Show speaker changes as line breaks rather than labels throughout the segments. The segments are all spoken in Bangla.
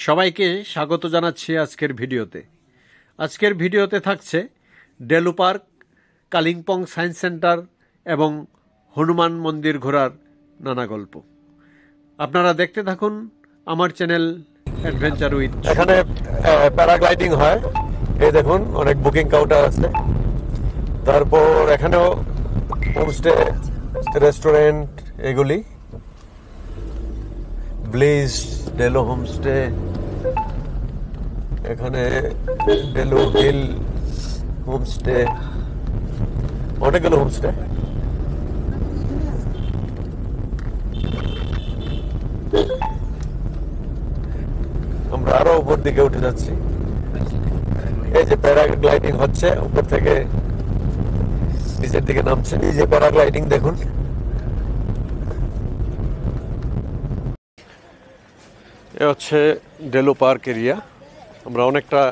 সবাইকে স্বাগত জানাচ্ছি আজকের ভিডিওতে। আজকের ভিডিওতে থাকছে ডেলু পার্ক, কালিম্পং সায়েন্স সেন্টার এবং হনুমান মন্দির ঘোরার নানা গল্প। আপনারা দেখতে থাকুন আমার চ্যানেল অ্যাডভেঞ্চার উইথ।
এখানে প্যারাগ্লাইডিং হয়, এই দেখুন অনেক বুকিং কাউন্টার আছে। তারপর এখানেও হোমস্টে, রেস্টুরেন্ট, এগুলি ব্লিজ ডেলো হোমস্টে, এখানে ডেলো হিল হোমস্টে, অনেকগুলো হোমস্টে। আমরা আরো উপর দিকে উঠে যাচ্ছি। এই যে প্যারাগ্লাইডিং হচ্ছে, উপর থেকে নিচের দিকে নামছে। এই যে প্যারাগ্লাইডিং দেখুন। এ হচ্ছে ডেলো পার্ক এরিয়া। আমরা অনেকটা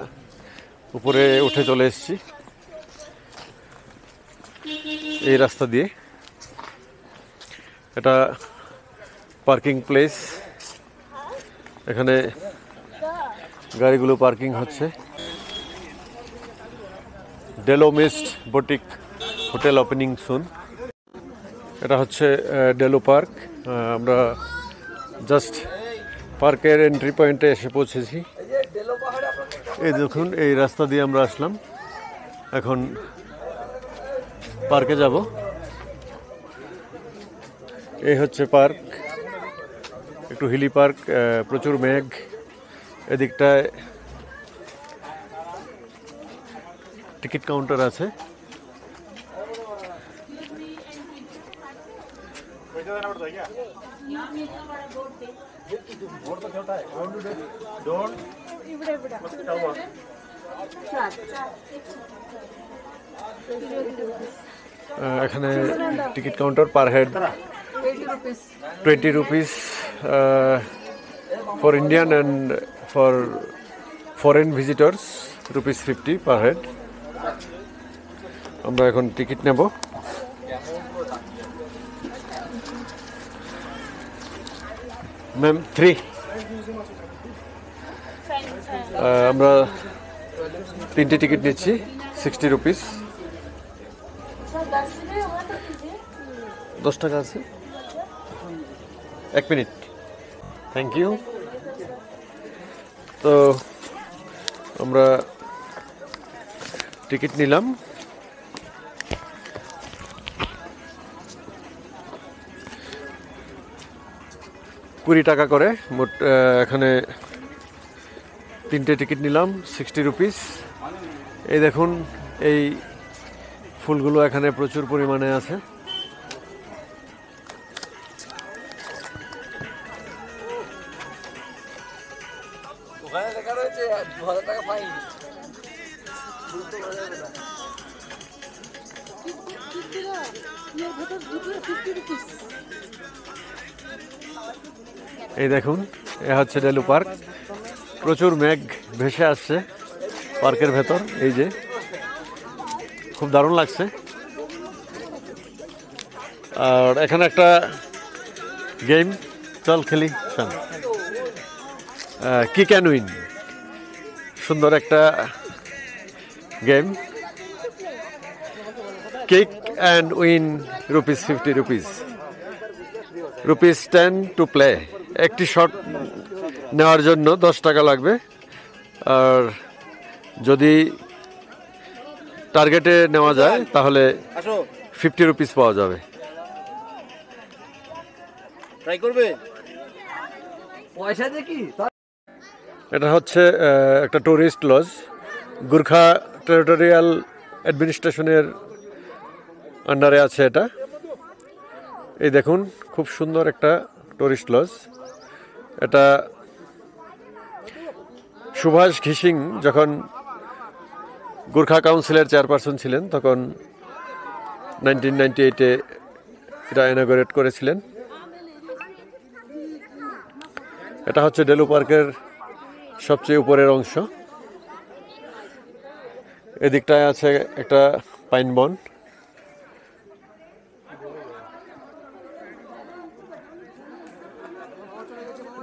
উপরে উঠে চলে এসেছি এই রাস্তা দিয়ে। এটা পার্কিং প্লেস, এখানে গাড়িগুলো পার্কিং হচ্ছে। Deolo mist boutique hotel opening soon. এটা হচ্ছে ডেলো পার্ক। আমরা জাস্ট পার্কের এন্ট্রি পয়েন্টে এসে পৌঁছেছি। এই দেখুন, এই রাস্তা দিয়ে আমরা আসলাম, এখন পার্কে যাব। এই হচ্ছে পার্ক, একটু হিলি পার্ক, প্রচুর মেঘ। এদিকটায় টিকিট কাউন্টার আছে। এখানে ticket counter, per head 20 rupees for Indian and for foreign visitors ₹50 per head. আমরা এখন টিকিট নেব। ম্যাম 3। আমরা 3টে টিকিট নিচ্ছি, 60 rupees। 10 টাকা আছে। 1 মিনিট, থ্যাংক ইউ। তো আমরা টিকিট নিলাম। $20 করে মোট। এখানে 3টে টিকিট নিলাম, 60 rupees। এই দেখুন, এই ফুলগুলো এখানে প্রচুর পরিমাণে আছে। এই দেখুন, এ হচ্ছে ডেলু পার্ক। প্রচুর মেঘ ভেসে আসছে পার্কের ভেতর। এই যে খুব দারুণ লাগছে। আর এখানে একটা গেম, চল খেলি। কিক অ্যান্ড উইন, সুন্দর একটা game. Kick and win ₹50 ₹10 to play. একটি শট নেওয়ার জন্য 10 টাকা লাগবে। আর যদি টার্গেটে নেওয়া যায় তাহলে 50 rupees পাওয়া যাবে। ট্রাই করবে? পয়সা দিয়ে কি? এটা হচ্ছে একটা টুরিস্ট লজ, গুর্খা টেরিটোরিয়াল অ্যাডমিনিস্ট্রেশনের আন্ডারে আছে এটা। এই দেখুন, খুব সুন্দর একটা টুরিস্ট লজ। এটা সুভাষ ঘিসিং যখন গোর্খা কাউন্সিলের চেয়ারপারসন ছিলেন তখন 1998-এ এটা ইনঅগারেট করেছিলেন। এটা হচ্ছে ডেলু পার্কের সবচেয়ে উপরের অংশ। এদিকটায় আছে একটা পাইন বন।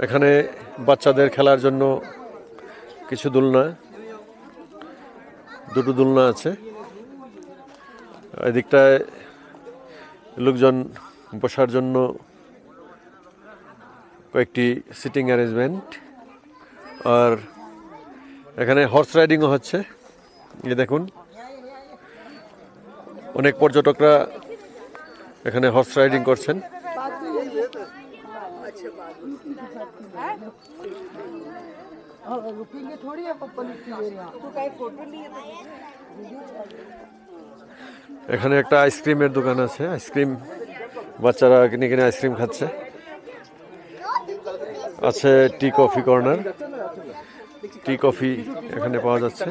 এখানে বাচ্চাদের খেলার জন্য কিছু দোলনা, দুটো দোলনা আছে। এদিকটায় লোকজন বসার জন্য কয়েকটি সিটিং অ্যারেঞ্জমেন্ট, আর এখানে হর্স রাইডিংও হচ্ছে। এই দেখুন, অনেক পর্যটকরা এখানে হর্স রাইডিং করছেন। এখানে একটা আইসক্রিমের দোকান আছে, আইসক্রিম বাচ্চারা কিনে কিনে আইসক্রিম খাচ্ছে। আছে tea coffee corner, tea coffee এখানে পাওয়া যাচ্ছে।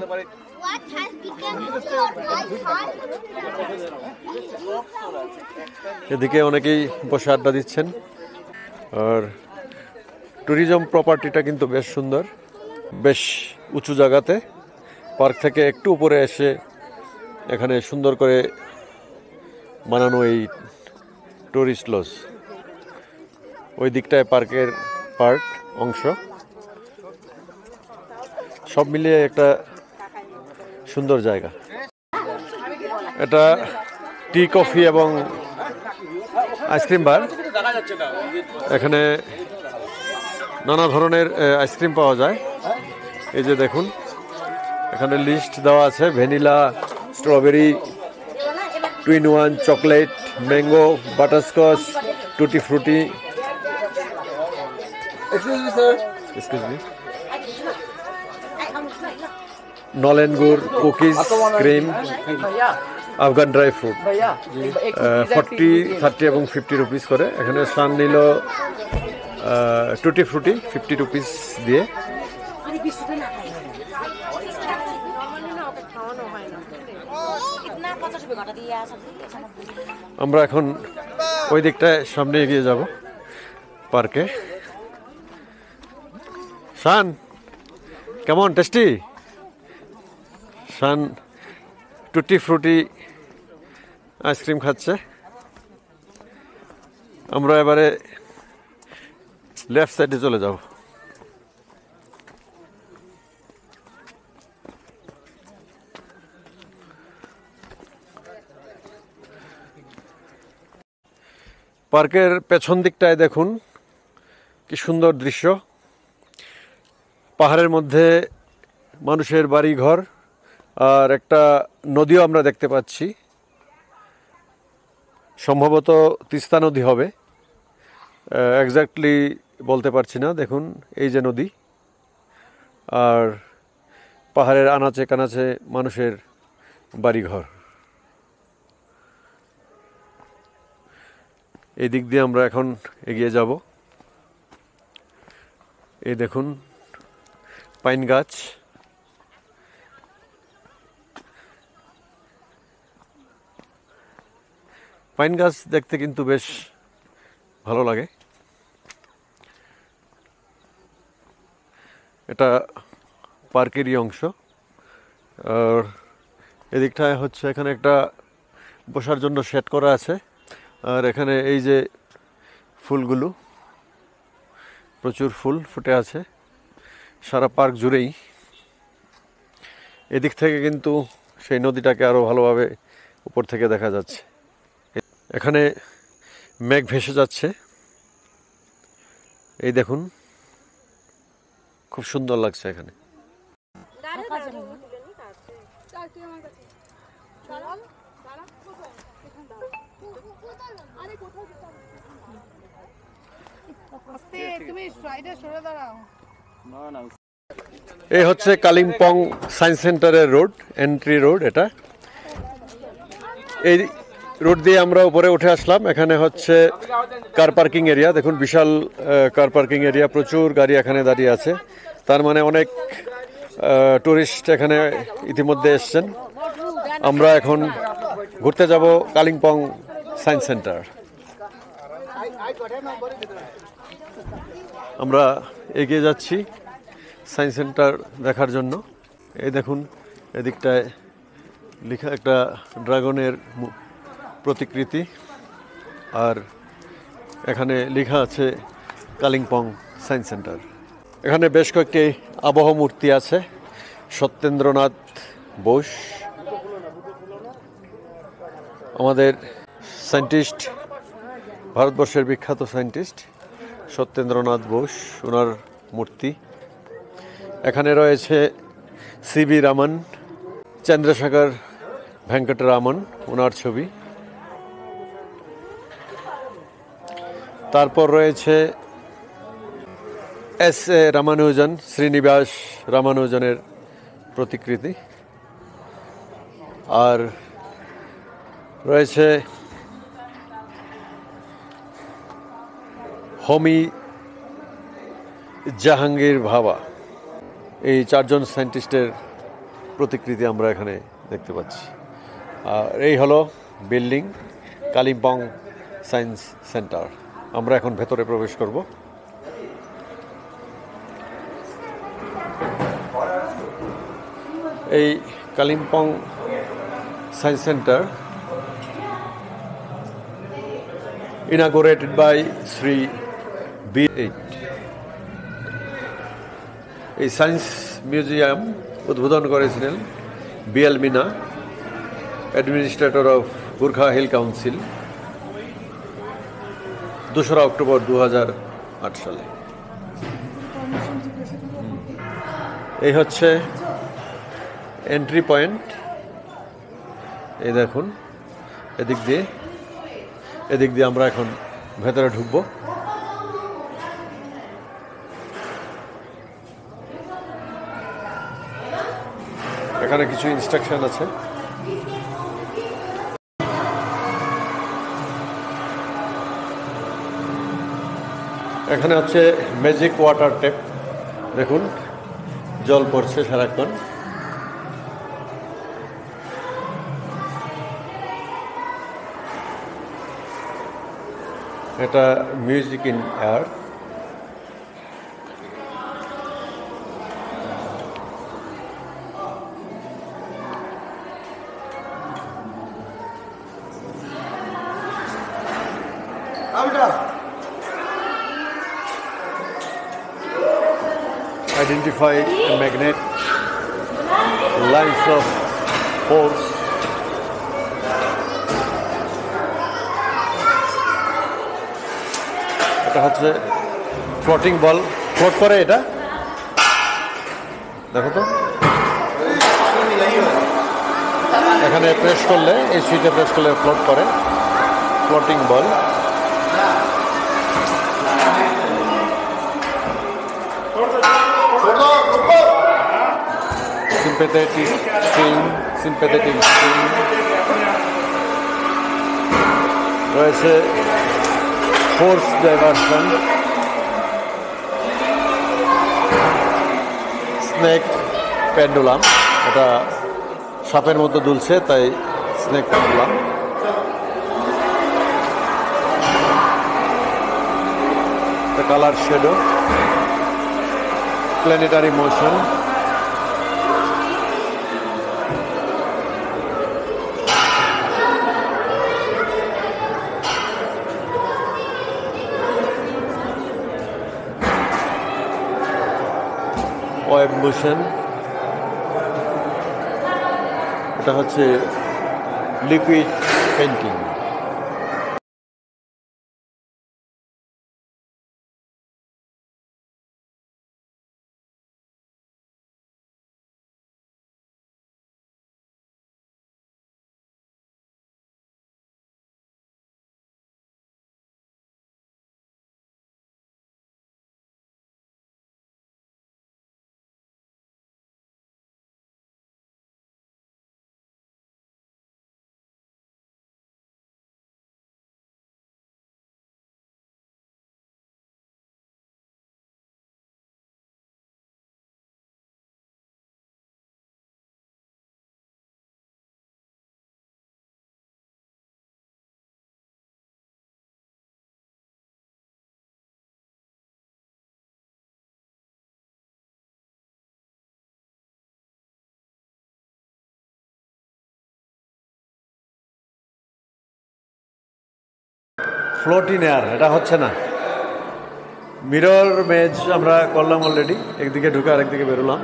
এদিকে অনেকেই বসে আড্ডা দিচ্ছেন। আর ট্যুরিজম প্রপার্টিটা কিন্তু বেশ সুন্দর, বেশ উঁচু জায়গাতে, পার্ক থেকে একটু উপরে এসে এখানে সুন্দর করে বানানো এই টুরিস্ট লজ। ওই দিকটায় পার্কের পার্ট অংশ, সব মিলিয়ে একটা সুন্দর জায়গা। এটা টি কফি এবং আইসক্রিম বার। এখানে নানা ধরনের আইসক্রিম পাওয়া যায়। এই যে দেখুন, এখানে লিস্ট দেওয়া আছে: vanilla, strawberry, 2-in-1, chocolate, mango, butterscotch, টুটি ফ্রুটি। এক্সকিউজ মি, নলেন গুড়, cookies, cream, Afghan dry fruit. 40, 30 এবং 50 রুপিস করে। এখানে সান নিল টুটি ফ্রুটি 50 রুপিস দিয়ে। আমরা এখন ওই দিকটায় সামনে এগিয়ে যাব পার্কে। শান, কেমন টেস্টি? শান টুটি ফ্রুটি আইসক্রিম খাচ্ছে। আমরা এবারে লেফট সাইডে চলে যাব। পার্কের পেছন দিকটায় দেখুন কি সুন্দর দৃশ্য। পাহাড়ের মধ্যে মানুষের বাড়ি ঘর, আর একটা নদীও আমরা দেখতে পাচ্ছি। সম্ভবত তিস্তা নদী হবে, এক্স্যাক্টলি বলতে পারছি না। দেখুন এই যে নদী, আর পাহাড়ের আনাচে কানাচে মানুষের বাড়িঘর। এই দিক দিয়ে আমরা এখন এগিয়ে যাব। এই দেখুন পাইন গাছ। পাইন গাছ দেখতে কিন্তু বেশ ভালো লাগে। এটা পার্কেরই অংশ। আর এদিকটায় হচ্ছে এখানে একটা বসার জন্য সেট করা আছে। আর এখানে এই যে ফুলগুলো, প্রচুর ফুল ফুটে আছে সারা পার্ক জুড়েই। এদিক থেকে কিন্তু সেই নদীটাকে আরো ভালোভাবে উপর থেকে দেখা যাচ্ছে। এখানে মেঘ ভেসে যাচ্ছে, এই দেখুন, খুব সুন্দর লাগছে এখানে। এই হচ্ছে কালিম্পং সায়েন্স সেন্টারের রোড, এন্ট্রি রোড। এটা এই রোড দিয়ে আমরা উপরে উঠে আসলাম। এখানে হচ্ছে কার পার্কিং এরিয়া। দেখুন বিশাল কার পার্কিং এরিয়া, প্রচুর গাড়ি এখানে দাঁড়িয়ে আছে। তার মানে অনেক টুরিস্ট এখানে ইতিমধ্যে এসছেন। আমরা এখন ঘুরতে যাব কালিম্পং সায়েন্স সেন্টার। আমরা এগিয়ে যাচ্ছি সায়েন্স সেন্টার দেখার জন্য। এই দেখুন এদিকটায় লেখা একটা ড্রাগনের প্রতিকৃতি, আর এখানে লেখা আছে কালিম্পং সায়েন্স সেন্টার। এখানে বেশ কয়েকটি আবহ মূর্তি আছে। সত্যেন্দ্রনাথ বোস, আমাদের সায়েন্টিস্ট, ভারতবর্ষের বিখ্যাত সায়েন্টিস্ট সত্যেন্দ্রনাথ বোস, ওনার মূর্তি। এখানে রয়েছে সিবি রামন, চন্দ্রশেখর ভেঙ্কটরামন, ওনার ছবি। তারপর রয়েছে এস এ রামানুজন, শ্রীনিবাস রামানুজনের প্রতিকৃতি। আর রয়েছে হোমি জাহাঙ্গীর ভাবা। এই চারজন সায়েন্টিস্টের প্রতিকৃতি আমরা এখানে দেখতে পাচ্ছি। আর এই হলো বিল্ডিং, কালিম্পং সায়েন্স সেন্টার। আমরা এখন ভেতরে প্রবেশ করব। এই Kalimpong science centre inaugurated by Shri B8। এই সায়েন্স মিউজিয়াম উদ্বোধন করেছিলেন BL Meena, administrator of Gorkha hill council, 2রা অক্টোবর 2008 সালে। এই হচ্ছে এন্ট্রি পয়েন্ট। এই দেখুন, এদিক দিয়ে আমরা এখন ভেতরে ঢুকব। এখানে কিছু ইনস্ট্রাকশন আছে। এখানে হচ্ছে ম্যাজিক ওয়াটার ট্যাপ। দেখুন, জল পড়ছে সারাক্ষণ। এটা music in air. Identify a magnet, lines of force, এটা হচ্ছে ফ্লোটিং বল, ফ্লোট করে। এটা দেখো তো, এখানে প্রেস করলে, এই সুইচে প্রেস করলে ফ্লোট করে, ফ্লোটিং বল। সিম্প্যাথেটিক স্ট্রিং রয়েছে, ফোর্স ডাইভারশন, স্নেক পেন্ডুলাম, এটা সাপের মতো দুলছে তাই snake pendulum. Colour shadow, planetary motion, web motion, এটা হচ্ছে liquid painting. Float in air, এটা হচ্ছে না। মিরর মেজ আমরা করলাম অলরেডি, একদিকে ঢুকে আরেকদিকে বেরোলাম।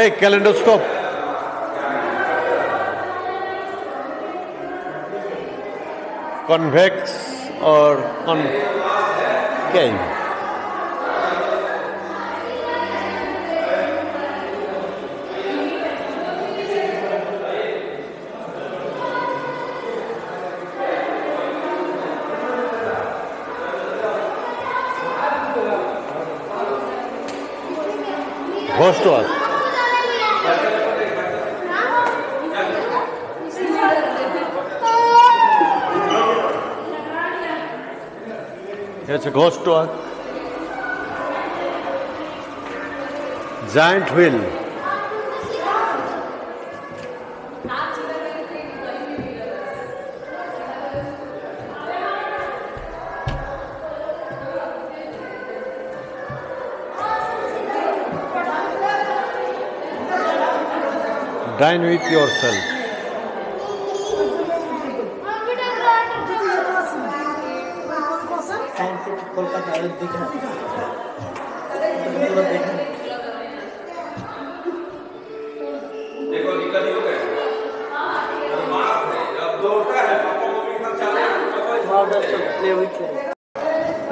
এই ক্যালেন্ডোস্কোপ, convex or concave? Ghost work. It's a ghost work. Giant wheel. Dine with yourself.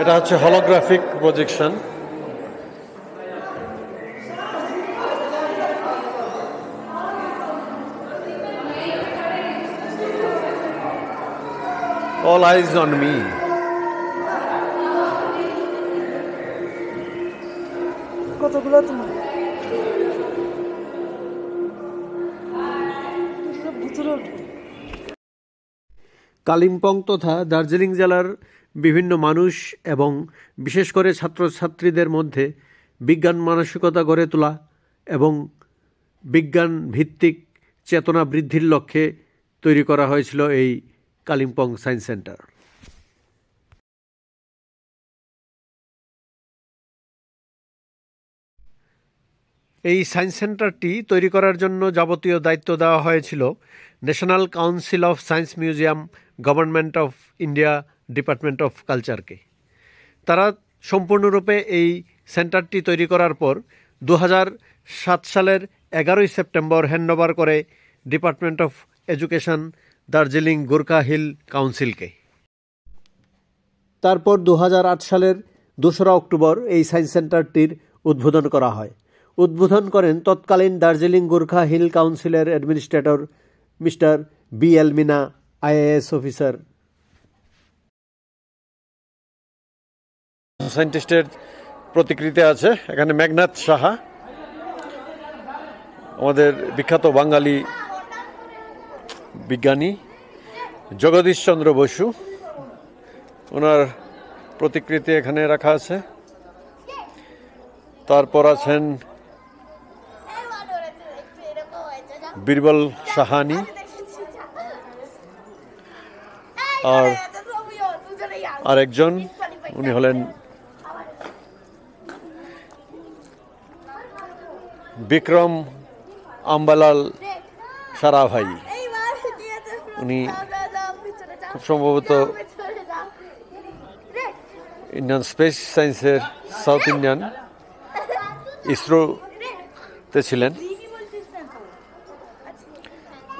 এটা হচ্ছে holographic projection. All eyes on me.
কতগুলো তোমার
কালিম্পং তথা দার্জিলিং জেলার বিভিন্ন মানুষ এবং বিশেষ করে ছাত্রছাত্রীদের মধ্যে বিজ্ঞান মানসিকতা গড়ে তোলা এবং বিজ্ঞান ভিত্তিক চেতনা বৃদ্ধির লক্ষ্যে তৈরি করা হয়েছিল এই কালিম্পং সায়েন্স সেন্টার। এই সায়েন্স সেন্টারটি তৈরি করার জন্য যাবতীয় দায়িত্ব দেওয়া হয়েছিল national council of science museum, government of India, department of কালচারকে। তারা সম্পূর্ণরূপে এই সেন্টারটি তৈরি করার পর 2007 সালের 11 সেপ্টেম্বর হ্যান্ডওভার করে department of education, Darjeeling Gorkha hill কাউন্সিলকে। তারপর 2008 সালের 2রা অক্টোবর এই সায়েন্স সেন্টারটির উদ্বোধন করা হয়। উদ্বোধন করেন তৎকালীন দার্জিলিং গোর্খা হিল কাউন্সিলের administrator mister BL Meena, IAS officer.
সায়েন্টিস্টের প্রতিকৃতি আছে এখানে। মেঘনাথ সাহা, আমাদের বিখ্যাত বাঙালি বিজ্ঞানী। জগদীশ চন্দ্র বসু, ওনার প্রতিকৃতি এখানে রাখা আছে। তারপর আছেন বীরবল সাহানি, আর আরেকজন উনি হলেন বিক্রম আম্বালাল সারাভাই। উনি খুব সম্ভবত ইন্ডিয়ান স্পেস সায়েন্সের সাউথ ইন্ডিয়ান ইসরোতে ছিলেন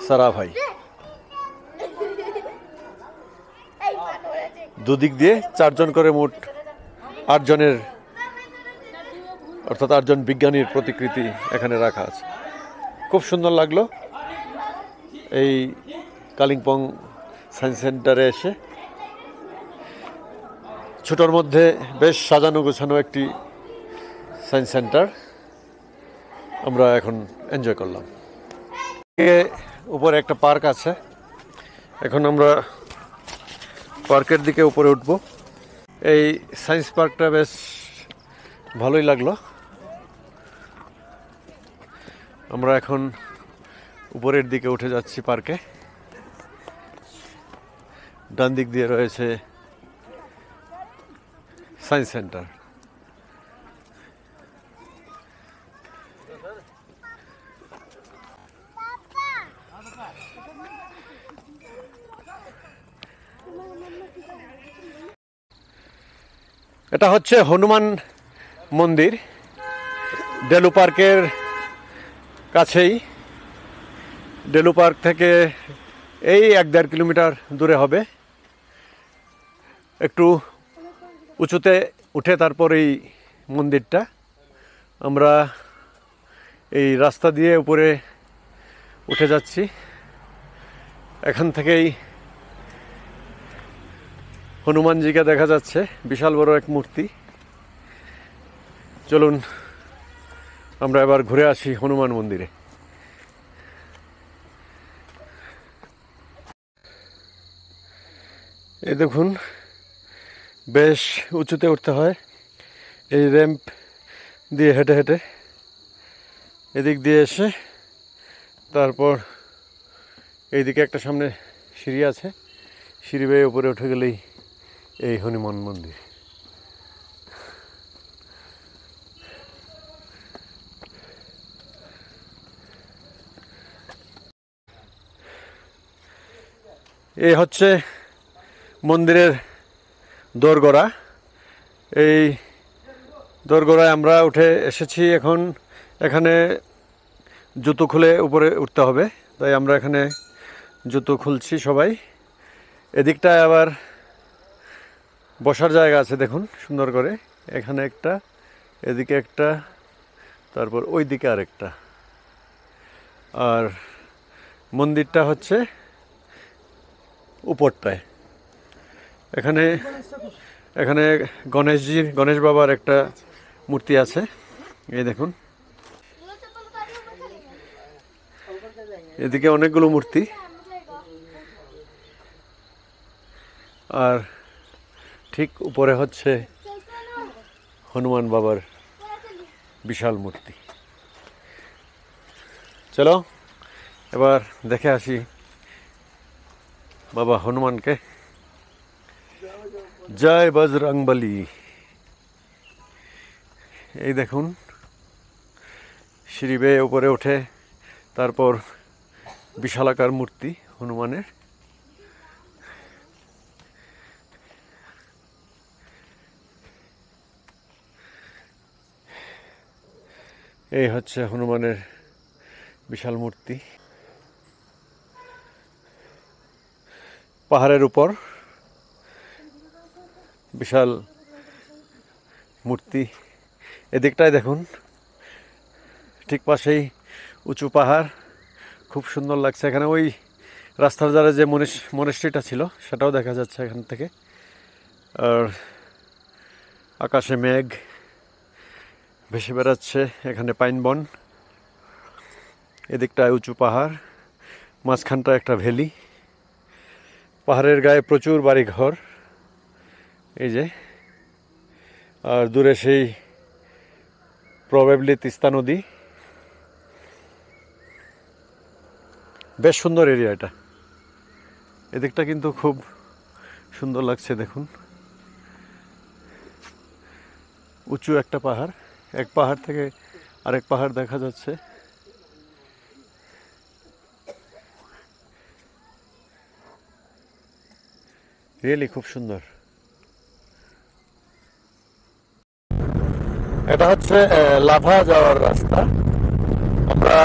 সারাভাই। দুদিক দিয়ে 4 জন করে মোট 8 জনের, অর্থাৎ 8 জন বিজ্ঞানীর প্রতিকৃতি এখানে রাখা আছে। খুব সুন্দর লাগলো এই কালিম্পং সায়েন্স সেন্টারে এসে। ছোটোর মধ্যে বেশ সাজানো গোছানো একটি সায়েন্স সেন্টার আমরা এখন এনজয় করলাম। উপরে একটা পার্ক আছে, এখন আমরা পার্কের দিকে উপরে উঠব। এই সায়েন্স পার্কটা বেশ ভালোই লাগলো। আমরা এখন উপরের দিকে উঠে যাচ্ছি পার্কে। ডান দিক দিয়ে রয়েছে সায়েন্স সেন্টার। এটা হচ্ছে হনুমান মন্দির, ডেলু পার্কের কাছেই। ডেলু পার্ক থেকে এই 1-1.5 কিলোমিটার দূরে হবে। একটু উঁচুতে উঠে তারপর এই মন্দিরটা। আমরা এই রাস্তা দিয়ে উপরে উঠে যাচ্ছি। এখান থেকেই হনুমানজিকে দেখা যাচ্ছে, বিশাল বড় এক মূর্তি। চলুন আমরা এবার ঘুরে আসি হনুমান মন্দিরে। এই দেখুন, বেশ উঁচুতে উঠতে হয়। এই র্যাম্প দিয়ে হেঁটে হেঁটে এদিক দিয়ে এসে তারপর এইদিকে একটা সামনে সিঁড়ি আছে, সিঁড়ি বেয়ে উপরে উঠে গেলেই এই হনুমান মন্দির। এই হচ্ছে মন্দিরের দোরগোড়া। এই দোরগোড়ায় আমরা উঠে এসেছি। এখন এখানে জুতো খুলে উপরে উঠতে হবে, তাই আমরা এখানে জুতো খুলছি সবাই। এদিকটায় আবার বসার জায়গা আছে, দেখুন সুন্দর করে। এখানে একটা, এদিকে একটা, তারপর ওই দিকে আরেকটা। আর মন্দিরটা হচ্ছে উপরটায়। এখানে এখানে গণেশ বাবার একটা মূর্তি আছে, এই দেখুন। এদিকে অনেকগুলো মূর্তি, আর ঠিক উপরে হচ্ছে হনুমান বাবার বিশাল মূর্তি। চলো এবার দেখে আসি বাবা হনুমানকে। জয় বজরংবলী। এই দেখুন, সিঁড়ি বেয়ে উপরে ওঠে, তারপর বিশালাকার মূর্তি হনুমানের। এই হচ্ছে হনুমানের বিশাল মূর্তি। পাহাড়ের উপর বিশাল মূর্তি। এদিকটায় দেখুন, ঠিক পাশেই উঁচু পাহাড়, খুব সুন্দর লাগছে। এখানে ওই রাস্তার ধারে যে মনেস্ট্রিটা ছিল সেটাও দেখা যাচ্ছে এখান থেকে। আর আকাশে মেঘ ভেসে বেড়াচ্ছে, এখানে পাইন বন। এদিকটায় উঁচু পাহাড়, মাঝখানটা একটা ভ্যালি। পাহাড়ের গায়ে প্রচুর বাড়িঘর, এই যে। আর দূরে সেই প্রবাবলি তিস্তা নদী। বেশ সুন্দর এরিয়া এটা। এদিকটা কিন্তু খুব সুন্দর লাগছে, দেখুন। উঁচু একটা পাহাড়, এক পাহাড় থেকে আরেক পাহাড় দেখা যাচ্ছে। রিয়েলি খুব সুন্দর। এটা হচ্ছে লাভা যাওয়ার রাস্তা। আমরা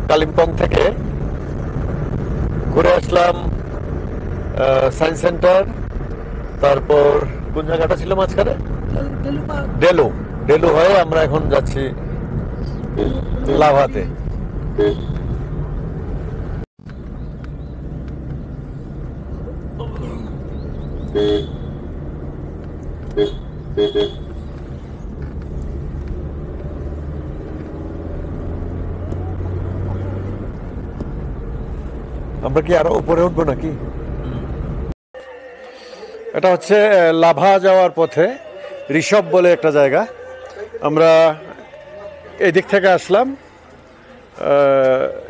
কালিম্পং থেকে ঘুরে আসলাম সায়েন্স সেন্টার, তারপর কোন জায়গাটা ছিল মাঝখানে, ডেলু হয়ে আমরা এখন যাচ্ছি লাভাতে। আমরা কি আরো উপরে উঠবো নাকি? এটা হচ্ছে লাভা যাওয়ার পথে ঋষভ বলে একটা জায়গা। আমরা এদিক থেকে আসলাম,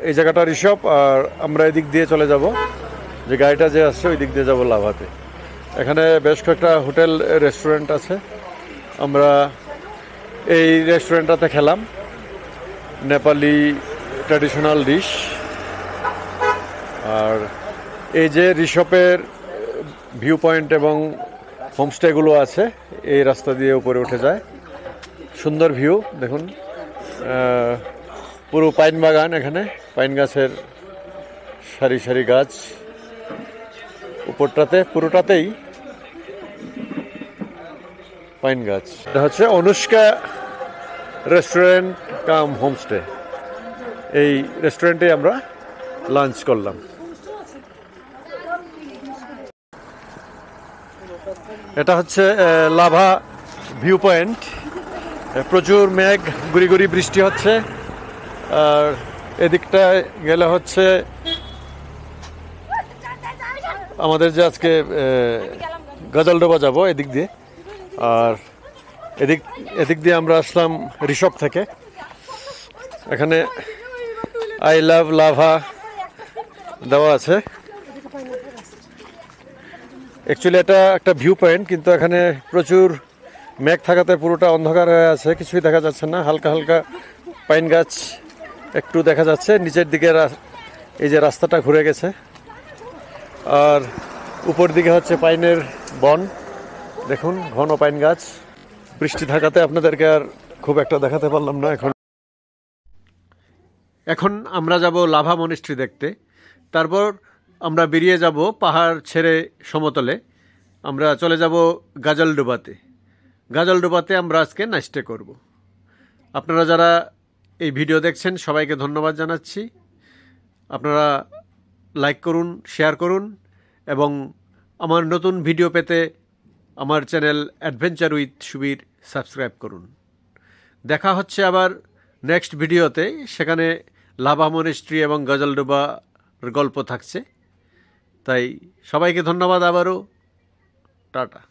এই জায়গাটা ঋষভ। আর আমরা এদিক দিয়ে চলে যাব, যে গাড়িটা যে আসছে ওই দিক দিয়ে যাবো লাভাতে। এখানে বেশ কয়েকটা হোটেল রেস্টুরেন্ট আছে। আমরা এই রেস্টুরেন্টটাতে খেলাম নেপালি ট্র্যাডিশনাল ডিশ। আর এই যে ঋষভের ভিউ পয়েন্ট এবং হোমস্টেগুলো আছে এই রাস্তা দিয়ে উপরে উঠে যায়। সুন্দর ভিউ দেখুন, পুরো পাইন বাগান, এখানে পাইন গাছের সারি সারি গাছ, উপরটাতে পুরোটাতেই পাইন গাছ। এটা হচ্ছে অনুষ্কা রেস্টুরেন্ট কাম হোমস্টে। এই রেস্টুরেন্টে আমরা লাঞ্চ করলাম। এটা হচ্ছে লাভা ভিউ পয়েন্ট। প্রচুর মেঘ, গুড়ি গুড়ি বৃষ্টি হচ্ছে। আর এদিকটা গেলে হচ্ছে আমাদের যে আজকে গজলডোবা যাব এদিক দিয়ে। আর এদিক দিয়ে আমরা আসলাম ঋষভ থেকে। এখানে আই লাভ লাভা দেওয়া আছে। অ্যাকচুয়ালি এটা একটা ভিউ পয়েন্ট, কিন্তু এখানে প্রচুর মেঘ থাকাতে পুরোটা অন্ধকার হয়ে আছে, কিছুই দেখা যাচ্ছে না। হালকা হালকা পাইন গাছ একটু দেখা যাচ্ছে। নিচের দিকে এই যে রাস্তাটা ঘুরে গেছে। আর উপর দিকে হচ্ছে পাইনের বন, দেখুন ঘন পাইন গাছ। বৃষ্টি থাকাতে আপনাদেরকে আর খুব একটা দেখাতে পারলাম না।
এখন আমরা যাব লাভা মনিস্ট্রি দেখতে। তারপর আমরা বেরিয়ে যাব পাহাড় ছেড়ে সমতলে। আমরা চলে যাব গাজলডোবাতে। গাজলডোবাতে আমরা আজকে নাইট স্টে করব। আপনারা যারা এই ভিডিও দেখছেন সবাইকে ধন্যবাদ জানাচ্ছি। আপনারা লাইক করুন, শেয়ার করুন এবং আমার নতুন ভিডিও পেতে আমার channel adventure with Subir subscribe করুন। দেখা হচ্ছে আবার নেক্সট ভিডিওতে। সেখানে লাভা মনিস্ট্রি এবং গজলডোবার গল্প থাকছে। তাই সবাইকে ধন্যবাদ আবারও। টাটা।